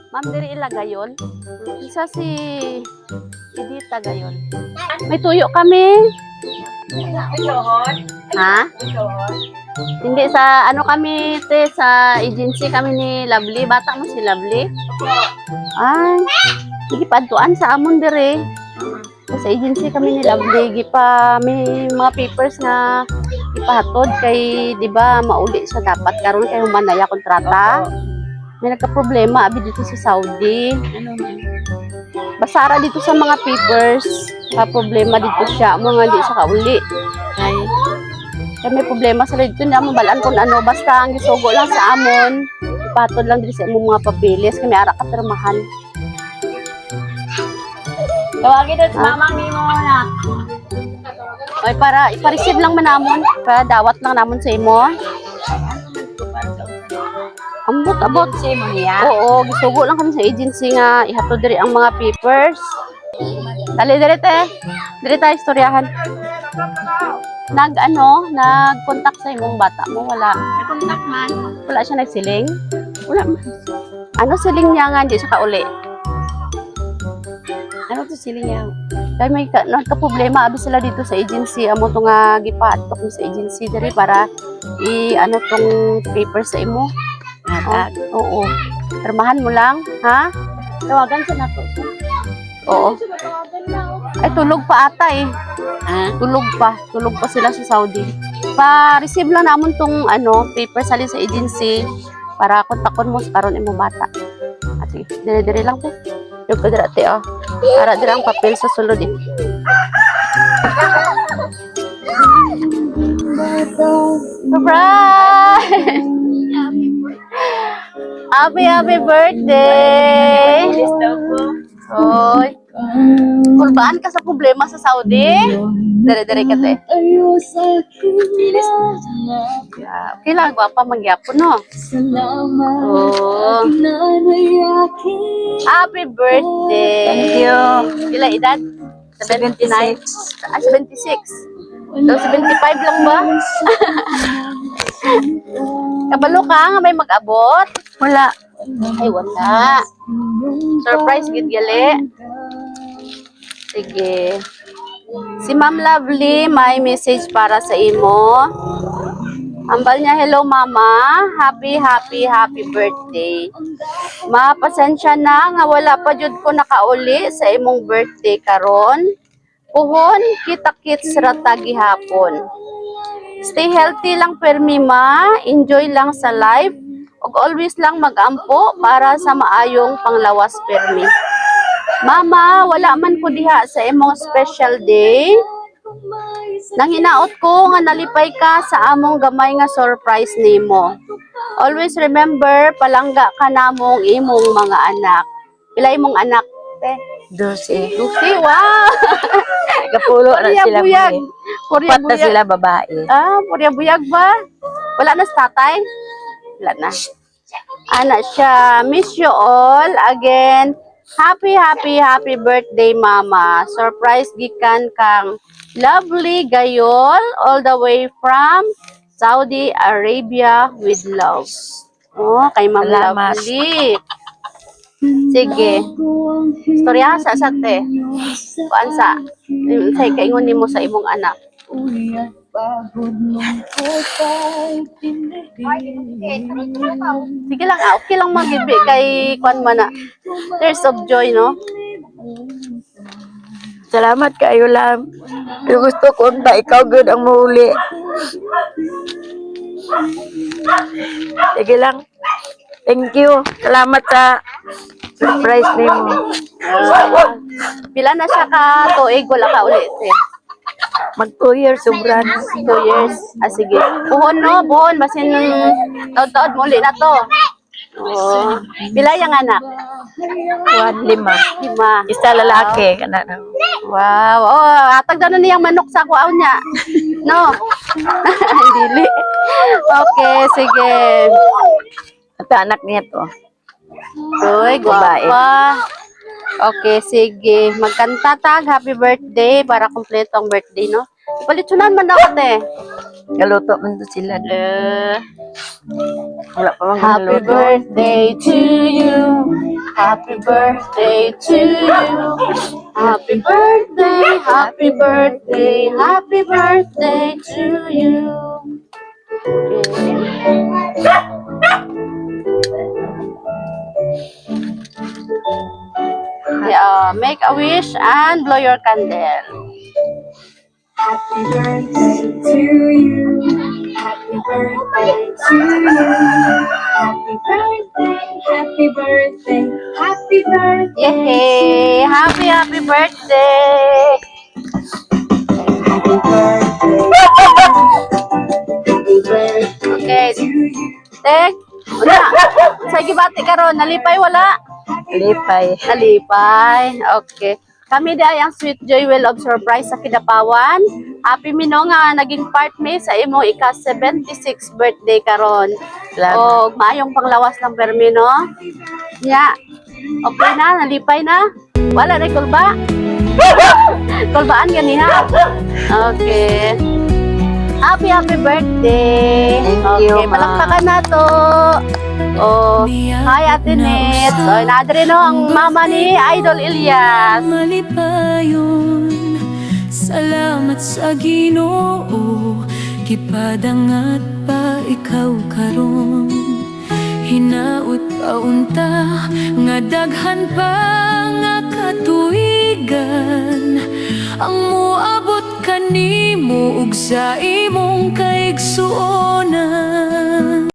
Ma'am, diri ilagayon. Isa si Edita gayon. May tuyo kami. Ha? Hindi sa ano kami te sa agency kami ni Lovely. Bata mo si Lovely? Ay, sige padtuan sa amon dire. Sa agency kami ni Lovely, gipa may mga papers nga ipahatod kay di ba mauli siya dapat karon kay humanaya kontrata. May nagka-problema abi dito sa Saudi. Basara dito sa mga papers, ka problema dito siya, mga di siya kauli. Ay. Kaya may problema sa dito na mo balaan kung ano basta ang gisugo lang sa amon. Ipatod lang dito sa imong mga papeles kami ara ka pirmahan. Tawagin doon sa mamang ni mo na. Ay para ipa-receive lang man namon, para dawat lang namon sa imo. Abot Si mo niya. Oo, gisugo lang kami sa agency nga ihatod diri ang mga papers. Dali diri te. Diri tayo istoryahan. Nag-contact sa imong bata mo wala. Contact man. Wala siya nagsiling. Wala man. Ano siling niya nga hindi siya kauli. Ano to siling niya? Kaya may nagka-problema abi sila dito sa agency amo to nga gipaadtok sa agency diri para i-ano tong paper sa imo. Oo. Termahan mo lang, ha? Tawagan siya na to. Oo. Ay, tulog pa ata eh. Tulog pa. Tulog pa sila sa Saudi. Pa-receive lang namon tong paper salin sa agency para kontakon mo sa karon imo bata. At sige, dire-dire lang po. Yung kadrate para dire ang papel sa sulod eh. Surprise! Happy birthday! Bilis daw po. Hoy. Kulbaan ka sa problema sa Saudi? Dere-dere ka te. Bilis. Okay lang, gwapa magyapon no? Oh. Happy birthday! Thank you. Kila edad? 79? 76. So, 75 lang ba? Kabalo ka nga may mag-abot? Wala. Ay, wala. Surprise, gid gali. Sige. Si Ma'am Lovely, may message para sa imo. Ambal niya, hello mama. Happy birthday. Mapasensya na nga wala pa jud ko nakauli sa imong birthday karon. Puhon, kita-kits rata gihapon. Stay healthy lang permi ma. Enjoy lang sa life. Ug always lang mag-ampo para sa maayong panglawas permi. Mama, wala man ko diha sa imong special day. Nang hinaot ko nga nalipay ka sa among gamay nga surprise nimo. Always remember, palangga ka namong imong mga anak. Pila imong anak? Te? 12. Lucy, wow! Kapulo na sila. Buyag. Apat na sila babae. Purya buyag ba? Wala na sa tatay? Wala na. Anak siya. Miss you all. Again, happy birthday, mama. Surprise gikan kang Lovely Gayol all the way from Saudi Arabia with love. Oh, kay Ma'am Salamat. Lovely. Sige. Storya sa te. Kuan sa say kaingon nimo sa imong anak. Sige lang, okay lang magibi kay kuan man na. Tears of joy, no? Salamat kayo lang. Pero gusto ko na ikaw good ang mahuli. Sige lang. Thank you. Salamat sa surprise nimo. Pila na siya ka tuig wala ka ulit eh. Mag 2 years sobra na. 2 years. Sige. Buhon no, buhon basin taod-taod muli na to. Oh. Pila yang anak? 5. 5. Isa lalaki kana na. Wow. Oh, atag daw na niyang manok sa kuaw niya. No. Dili. Okay, sige. At anak niya to. Uy, gwapa. Okay, sige. Magkanta tag. Happy birthday para kumpleto ang birthday, no? Palitsunan man ako, te. Galuto man to sila. Wala pa mang Happy galuto. birthday to you. Happy birthday to you. Happy birthday, happy birthday, happy birthday to you. Okay, make a wish and blow your candle. Happy birthday to you. Happy birthday to you. Happy birthday, happy birthday, happy birthday. Yay! Happy birthday! Happy birthday. Happy birthday Okay. to you. Tek, una. Sa gibati karon nalipay wala? Lipay. Nalipay. Okay. Kami di ay ang Sweet Joy Will of Surprise sa Kidapawan. Happy Minong nga naging part me sa imo ika 76 birthday karon. Salamat. O maayong panglawas ng permino. Nya. Okay na, nalipay na. Wala na kulba. Kulbaan ganiha. Okay. Happy birthday. Thank Okay, you, Ma. palakpakan na to. Oh, hi Ate Net. So, nadre no ang mama ni Idol Elias. Malipayon, salamat sa Ginoo, gipadangat pa ikaw karon. Hinaut pa unta nga daghan pa nga katuigan ang muabot kanimo ug sa imong kaigsuonan.